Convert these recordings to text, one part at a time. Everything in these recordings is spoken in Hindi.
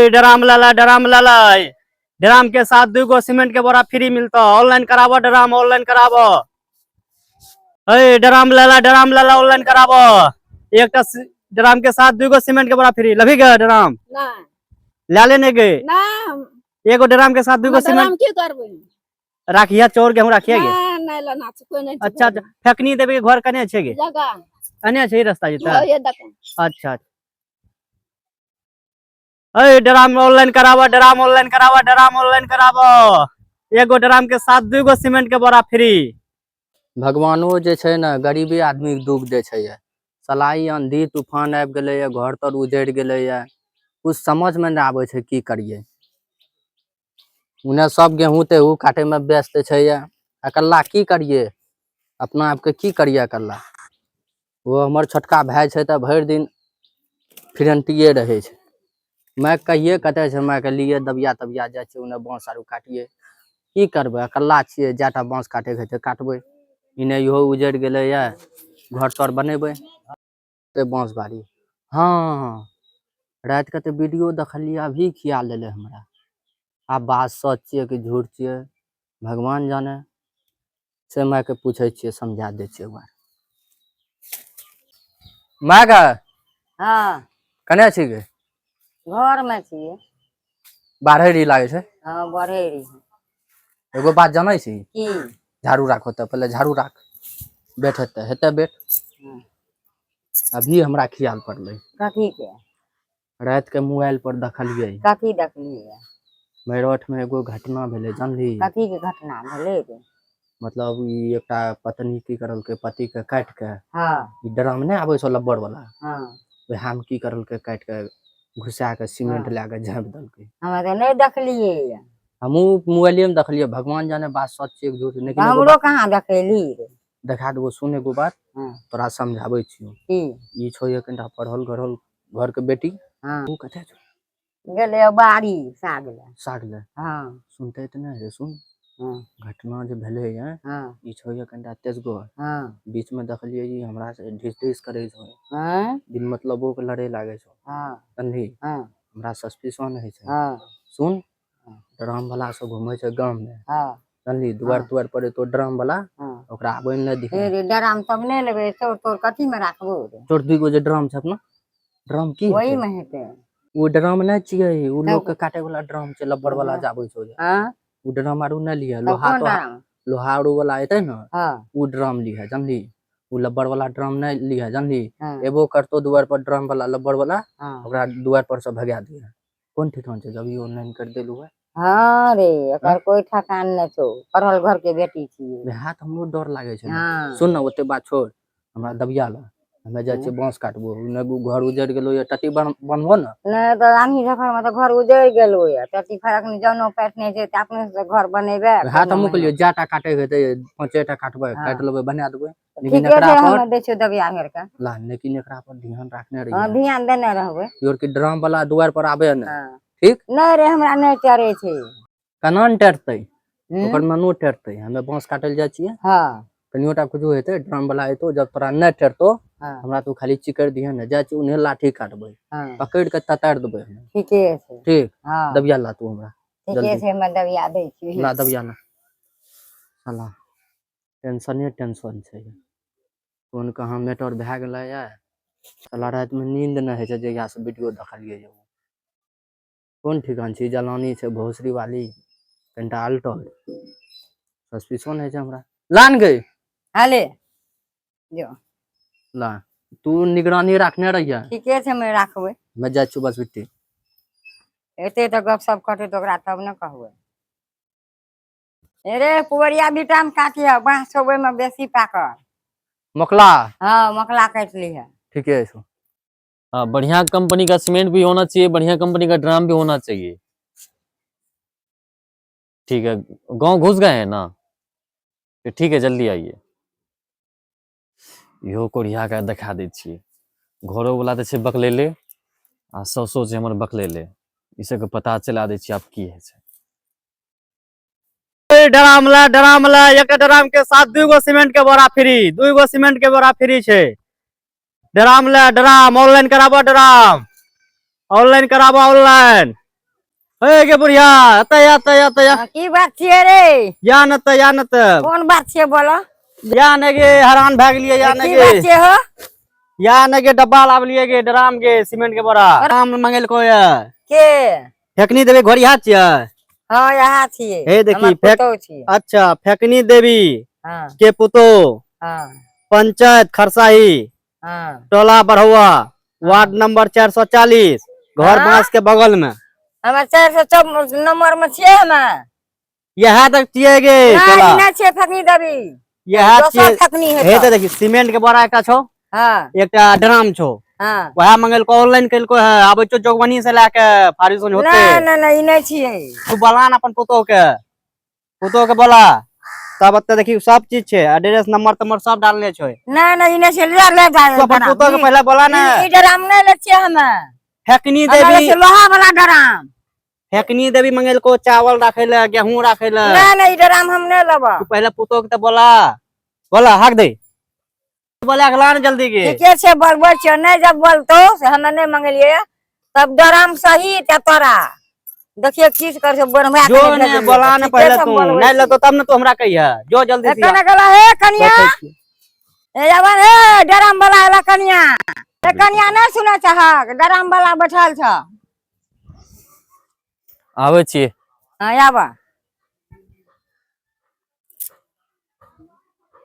ड्राम लाला ड्राम के साथ 2 गो सीमेंट के बोरा फ्री मिलता। ऑनलाइन कराबो ड्राम, ऑनलाइन कराबो। ड्राम लाला ऑनलाइन कराबो। एक ड्राम के साथ 2 गो सीमेंट के बोरा फ्री लभी गए ड्राम ला लेने गए ना। एगो ड्राम के साथ 2 गो सीमेंट की करबे राखिया चौर गेहूं राखिए गे। नहीं लेना कोई नहीं। अच्छा फेकनी देबे घर कने छे गे जगह अने छे रास्ता जेता। ये देख अच्छा ड्राम ऑनलाइन कराबो, ड्राम ऑनलाइन कराबो, ड्राम ऑनलाइन कराबो। एगो ड्राम के साथ 2 गो सीमेंट के बोरा फ्री। भगवानो जे छै ना गरीबी आदमी के दुख दे छै। सलाई आंधी तूफान आबि गेलै, घर तर उजड़ गेलै, कुछ समझ में नहीं आबै छै की करिए। उन्हें सब गेहूं तेहूं काटे में व्यस्त छै। अकेला की करिए, अपना आप के की करिए अकेला। वो हमर छोटका भाई छै त भर दिन फिरंटिए रहे छै। मैं कहिए कते छै, मैं के लिए दबिया तबिया जाय छै, उन्हें बांस आरू काटिए की करबे। अकेला छिए, जाटा बांस काटे के छै काटबे। इन्हें इहो उजड़ गेलै, घर तर बनेबे बांस बाड़ी। हाँ रात के तो वीडियो देखलिए, अभी खिया लेले हमरा। आब बात सच छिए कि झूठ छिए भगवान जाने। से माय के पूछे छिए, समझा दे छिए। माय का हाँ कने छी गे? घर में छिए। बारह री लागे छै। हाँ बढ़े रही एगो बात जानै छी? की झाड़ू राखो त पहले झाड़ू राख। बैठ हेते बैठ। अभी हमरा ख्याल पड़ले कथी के रात के मोबाइल पर देखलिए, कथी देखलिए? मेरठ में एगो घटना भेले जानली। कथी के घटना भेले रे? मतलब ई एकटा पत्नी की करल के पति के काट के हाँ ई ड्राम नहीं आवे छो लब्बर वाला, हाँ वह हम की करल के काट के घुसा के सीमेंट ला के झाँप दल के। हमें तो नहीं देखलिए। हमू मोबाइले में देखलिए, भगवान जाने बात सच छै झूठ। लेकिन एगो हमरो बात कहाँ देखली रे। देखा देबो, सुन एगो बात हाँ तोरा समझाबै छियो। की ई छो एक कनिटा पढ़ल गढ़ल घर के बेटी। हाँ तू कथे छो? गेले बाड़ी साग ले। साग ले। हाँ सुनते त नहीं रे, सुन हाँ घटना जो भेले है हाँ ई छो एक कनिटा तेजगो। हाँ बीच में देखलिए ई हमरा से ढिस ढिस करे छो, हाँ बिन मतलबो के लड़े लागे छो। हाँ समझी? हाँ हमरा सस्पिशन है छै। हाँ सुन ड्राम वाला से घूमे छै गांव में, हाँ समझली? दुआर तुआर पर तो ड्राम वाला हाँ ओकरा आबे न दिखे। रे ड्राम तब नहीं लेबे, चोर तोर कथी में राखबो रे? तोर 2 गो जे ड्राम छै अपना ड्राम की वही हेतै? में हेते। वो ड्राम नहीं चाहिए, वो लोग तब के काटे वाला ड्राम छै, लब्बर वाला जाबे छो। हाँ वो ड्राम आरू नहीं लिया, तब लोहा कौन तो ड्राम? लोहा आरू वाला आते ना, हाँ वो ड्राम लिया जानली। वो लब्बर वाला ड्राम नहीं लिया जानली। हाँ एबो करतो दुआर पर ड्राम वाला लब्बर वाला, हाँ ओकरा दुआर पर से भगा दिया। कौन ठिकान छै? जब ई ऑनलाइन कर देलु है। हाँ रे एकर कोई ठकान नहीं छो, पढ़ल घर के बेटी छिए। वह तो हमरो डर लागे छै। हाँ सुन ना ओते बात छोड़, हमरा दबिया ला, हमे जाय छियै बांस काटबो। घर उजड़ गेलो या टट्टी बनबो ना। नहीं तो आन्ही झखर में तो घर उजड़ गेलो या टट्टी फरक नहीं जनो पैठ नहीं छै त अपने से घर बनेबे। वह तो हम कहलियो जाटा काटे के हेते 5 काटबे, काट लेबे बना देबे। लेकिन ठीके एकरा छै पर हमें दै छियो दबिया घेर के। ला, लेकिन एकरा पर ध्यान रखने हाँ रहिए। ध्यान देने रहबे। योर की ड्राम वाला दुआर पर आबे ना, हाँ ठीक? नहीं रे हमरा नहीं चढ़े छै। कना न टेरते ओकर ननो टेरते। हमे बांस काटे ले जाय छियै, हाँ तनियोटा कुछो हेते ड्राम वाला एतो, जब तोरा नहीं टेरतो हाँ हमरा तू खाली चिकर दिहे ना, जाय छी उन्हें लाठी काटबे, हाँ पकड़ के ततार देबे। ठीके छै। ठीक हाँ दबिया ला तू हमरा ठीके जल्दी छै हमें दबिया दै छियो। ला, दबिया ला। साला टेंशने टेंशन छै। कौन कहाँ मैटर भए गेलै है। साला रात में नींद नहीं है जहिया से वीडियो देखलिए। कौन ठिकान छै? जलानी छै, भोसरी वाली, कनिटा अल्टर सस्पिशन है छै हमरा। लान गई हाले जो ला, तू निगरानी रखने रहिए। ठीके छै हमें राखबे। मैं जाय छु बस बिट्टी। एते तो गप सप करते तो ओकरा तब न कहबे। रे पुवरिया बीटा में काटिया बांस छो ओय में बेसी पाकर। मकला हाँ मकला काट ली है। ठीक है। हाँ बढ़िया कंपनी का सीमेंट भी होना चाहिए, बढ़िया कंपनी का ड्राम भी होना चाहिए। ठीक है, गांव घुस गए हैं ना? ठीक है जल्दी आइए। इहो कोढ़िया के देखा दै छियै। घरो वाला तऽ छै बकलेले आ सौसो छै हमर बकलेले। ई सबके पता चला दै छियै आब की है छै। ड्राम ला एक ड्राम के साथ 2 गो सीमेंट के बोरा फ्री, 2 गो सीमेंट के बोरा फ्री छै। ड्राम ऑनलाइन कराबो, ड्राम ऑनलाइन कराबो ऑनलाइन। ए गे बुढ़िया अतया की बात छियै रे? या न त कोन बात छियै बोलो? या न गे हैरान भए गेलिए या न की बात गे छियै हो? या न गे डब्बा लावलिए गे ड्राम गे सीमेंट के बोरा ड्राम मंगेलको या के? फेकनी देवी घोड़िया छियै। हाँ यहाँ छियै। हे देखी हमर फेक पुतौह छियै। अच्छा फेकनी देवी हाँ के पुतो हाँ पंचायत खरसाही हाँ। टोला बढ़ुआ वार्ड नंबर 440 घर हाँ? बांस के बगल में हमर 404 नंबर में छियै हमे। यह तक छियै गे चला नहीं छियै फकनी देवी। यह दोसर छियै। फकनी है हे तो। तो देखी सीमेंट के बोरा एकटा छौ हाँ एकटा ड्राम छौ हाँ। वह मंगेलको ऑनलाइन केलको है आबै छौ जोगबनी से लाके फारिस होते नहीं ई नहीं छियै। तू बोला न अपन पुतो के बोला तब अत्ते देखी सब चीज छे एड्रेस नंबर तमर सब डालने छो नहीं ई नहीं छियै। ले जा तू अपन पुतो के पहले बोला ना ई ड्राम नहीं ले छियै हमे। फेकनी हमे देवी से लोहा वाला ड्राम। फेकनी देवी मंगेलको चावल राखे ले गेहूं राखे ले नहीं ई ड्राम हम नहीं लेबो। तू पहले पुतो के तो बोला हक दे बोले अगला न जल्दी के ठीके छै बोलबो छियै। नहीं जब बोलतो से हमे नहीं मंगलिए तब ड्राम सही ते तोरा देखिए किस कर से बनवा के जो नहीं ने भेजलियै। बोला न ठीके पहले से तू बोलबै नहीं छी। लेतो तब न तू हमरा कहिया जो जल्दी से कने गला हे कनिया ए जवान हे ड्राम वाला एला कनिया ए कनिया नहीं सुने चाहक ड्राम वाला बैठल छ। आवे छियै। हां आबा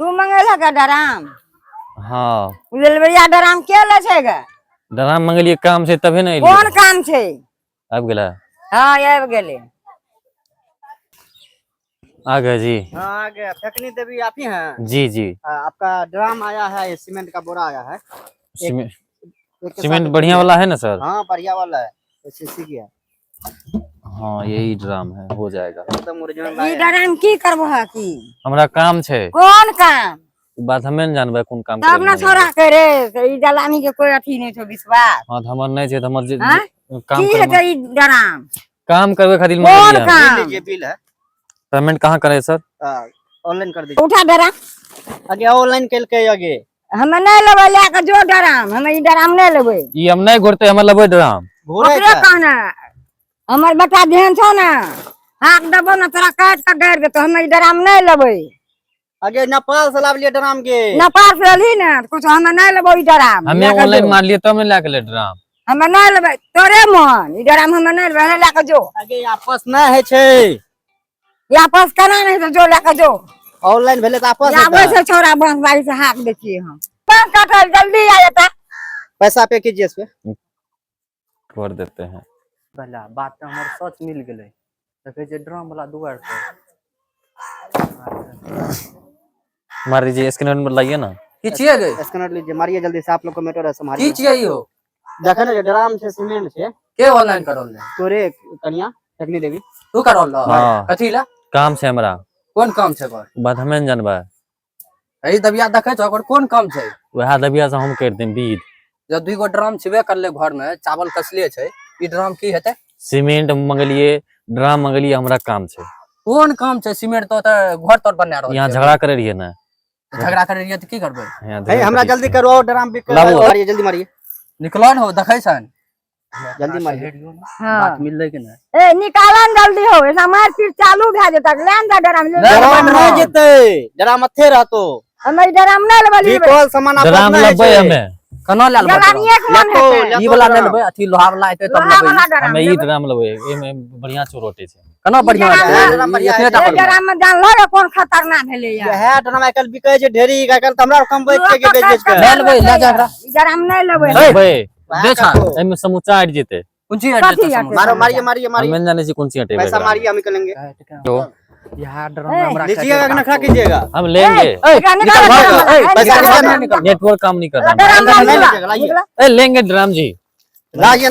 तू मंगेला का ड्राम? हाँ उलबरिया ड्राम के ले छै गे? ड्राम मंगलिए काम से तभी नहीं कोन काम छै? अब गेला हां आबि गेले। आ गए जी। हाँ आ गया फेकनी देवी आप ही हैं जी जी आपका ड्राम आया है ये सीमेंट का बोरा आया है सीमेंट एक के सीमेंट साथ बढ़िया वाला है ना सर? हाँ बढ़िया वाला है सीसी की है हाँ यही ड्राम है हो जाएगा। एकदम ओरिजिनल ई लाया है। ड्राम की करबो है की? हमरा काम छे कोन काम? ई बात हमें न जानबे कोन काम तब ना करे छोड़ा करे ई दलानी के कोई अथी नहीं छो विश्वास। हाँ तो हमर नहीं छे तो हमर हाँ? काम की करबे है ई ड्राम? काम करबे खातिर कोन मंगलिए हम। बिल काम? लीजिए बिल है पेमेंट कहाँ करे सर? ऑनलाइन कर दीजिए उठा ड्राम आगे ऑनलाइन केल के आगे हमे नहीं लेबै ले के जो ड्राम हमे ई ड्राम नहीं लेबै। ई हम नहीं घुरते हमर लेबे ड्राम। घोड़े ओकरे का कहना हमर बेटा जेहन छौ ना हाथ देबो ना तोरा काट के गाड़ देतो हमे ई ड्राम नहीं लेबै। आगे नेपाल से लावलिए ड्राम के नेपाल से एलही ना कुछ हमे नहीं लेबै ई ड्राम। हमें ले के ऑनलाइन जो। मार लिए तब नहीं लाके ले ड्राम। हमे नहीं लेबै तोरे मन ई ड्राम हमे नहीं लेबै ले के जो। आगे आपस ना है छे वापस केना नहीं तो जो ले के जो। ऑनलाइन भेले त आपस आबै होता। से छोरा बांसबाड़ी से हाथ देखिए हम पान काटल जल्दी आ जाता। पैसा पे कीजिए इस पे कर देते हैं। भला बात त हमर सच मिल गेलै देखे जे ड्राम वाला दुआर मार दीजिए स्कैनर में लाइए ना। की छिए गे स्कैनर लीजिए मारिए जल्दी से आप लोग को मैटर है संभालिए की छियै यो देखा ना ड्राम से सीमेंट से के ऑनलाइन करल तोरे कन्या फेकनी देवी तू करल हाँ। कथी ला काम से हमरा कोन काम छै ओकर बात हमें न जानबे एही दबिया देखै छ ओकर कोन काम छै वह दबिया से हम कर दें बीद। जब दुई गो ड्राम छेबे करले घर में चावल कसले छै ई ड्राम की हेतै सीमेंट मंगलिए ड्राम मंगलिए हमरा काम छे। कोन काम छै सीमेंट तो घर तोर बना रहल यहाँ छै। झगड़ा करे रहिए ना झगड़ा करे रहिए त की करबै यहाँ है झगड़ा हमरा करिए। जल्दी करो ड्राम बिक लाओ। मारिए जल्दी मारिए निकलन हो देखै छन जल्दी मारिए हाँ। बात मिललै कि नै ए निकालन जल्दी हो ऐसा मार फिर चालू भए जेतक लेन जा ड्राम ले ले। ड्राम नहीं जेते ड्राम अथे रहतो हमे ई ड्राम नहीं लेबै लेबै। बिकॉल सामान आपस ड्राम ना है लेबै छे। हमें कना लेल जलानी एक मन लेतो, है लेतो। ई वाला नै ड्राम। लेबै अथी लोहा वाला हेतै तब लोहा वाला लेबै ड्राम हमें ई लेबै। ड्राम लेबै एमे बढ़िया चोरोटे छे। कना बढ़िया ड्राम हेतै ड्राम बढ़िया एतने टा ए करबै ड्राम में जान लो कौन खतरनाक भेलै या। है ड्राम आइकल बिकै छै ढेरी आइकल त हमरा कम बेच के बेच के ले लेबै ले जा एकरा ई ड्राम नहीं लेबै। लेबै दे छा एमे समूचा हट जेते। कोन चीज कथी हेतै हेतै? मारो मारिए मारिए हमें मारिए न जाने छी कौन सी हटेगा पैसा मारिए हम निकलेंगे तो यहाँ ड्राम ए, हमरा लीजिएगा कि नखरा कीजिएगा हम लेंगे। निकाल निकाल पैसा निकाल निकाल, निकाल। नेटवर्क काम नहीं कर रहा ड्राम नहीं नहीं लीजिएगा, लाइए। निकला। ए लेंगे ड्राम जी लाइए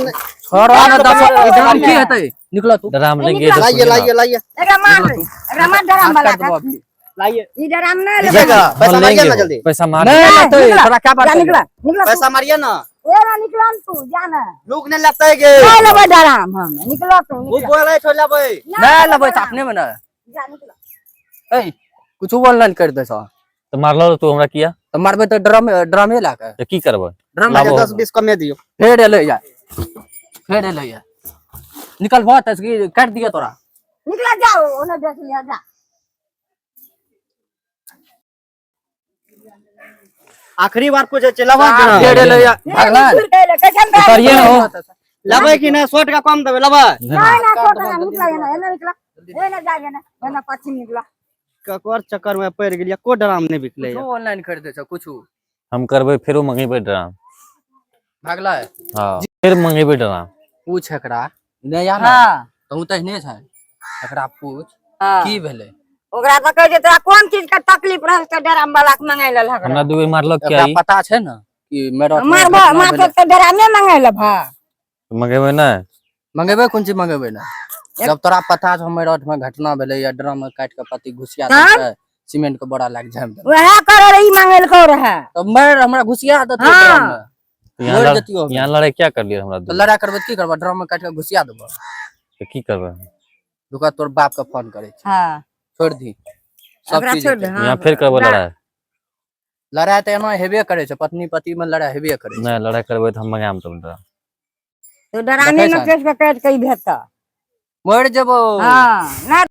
छोड़ा न दस लाइए, ड्राम की लाइए। हेतै निकल तू ड्राम लेंगे निकाल। तो लाइए सुनिए लाइए ना। लाइए एकरा मार ड्राम वाला काट देबो का। अभी लाइए ई ड्राम नहीं लेबै। लीजिएगा पैसा हम मारिए लेंगे ना वो। जल्दी पैसा मार नहीं दीजिए। लेतै निकला। तोरा क्या बात जा है निकला निकला तू। पैसा मारिए ना एरा निकला तू जा ना। लुक नहीं लगता है के नहीं लेबै ड्राम हम निकला तू वो निकला। बोले छोड़ लेबै नहीं लेबै त अपने में ना जा निकला। ए कुछ ऑनलाइन कर दे सा तो मारलो तो हमरा किया तो मारबे तो ड्रामे ला के तो की करबो ड्राम लाबो। 10-20 कमे दियो फेर एलै या फेर एलै या निकल बहुत है काट दिया तोरा। निकला जाओ उन्हें देख लिया जा। आखिरी बार पूछे छै लबा साफ दे देले या भगला उतारिए ना हो। लबे कि ना 100 टका कम देबे लबे नहीं ना छोटा निकला ये ना निकला ये ना जाए ना ये ना पश्चिम निकला। ककर चक्कर में पड़ गेलिया को ड्राम नहीं बिकले कुछ ऑनलाइन खरीदे छ कुछ हम करबे फिर मंगेबे ड्राम। भगला है हाँ फिर मंगेबे ड्राम। पूछ एकरा नहीं यार हां तू तहने छै एकरा पूछ हां की भेले ओकरा तो कह जे तोरा कोन चीज का तकलीफ रह के डराम वाला के मंगाई लेल हकरा हमरा दुबे मारलक क्या एकरा पता छै ना कि मेरा मार तो डराम नहीं मंगाई ले भा मंगेबे ना मंगेबे कोन चीज मंगेबे ना जब तोरा पता छ हमर रोड में घटना भेले या ड्रम में काट के पति घुसिया दे सीमेंट के बोरा लाग जाम दे वह कर रही मंगाई को रहा तो मर हमरा घुसिया दे हाँ। ड्रम में मर जतियो यहाँ लड़ाई क्या कर लिया हमरा तो दुबे लड़ाई करबे की करबे ड्रम में काट के घुसिया देबो तो की करबे दुका तोर बाप के फोन करे छै हां छोड़ दी सब ओकरा चीज छोड़ दे यहाँ फिर करबे लड़ाई। लड़ाई तो एना हेबे करे छै पत्नी पति में लड़ाई हेबे करे छै नहीं लड़ाई करबे तो हम मंगाम तुम ड्राम। तो डरामे में देखै केस के काट के भेता मर जेबो हां ना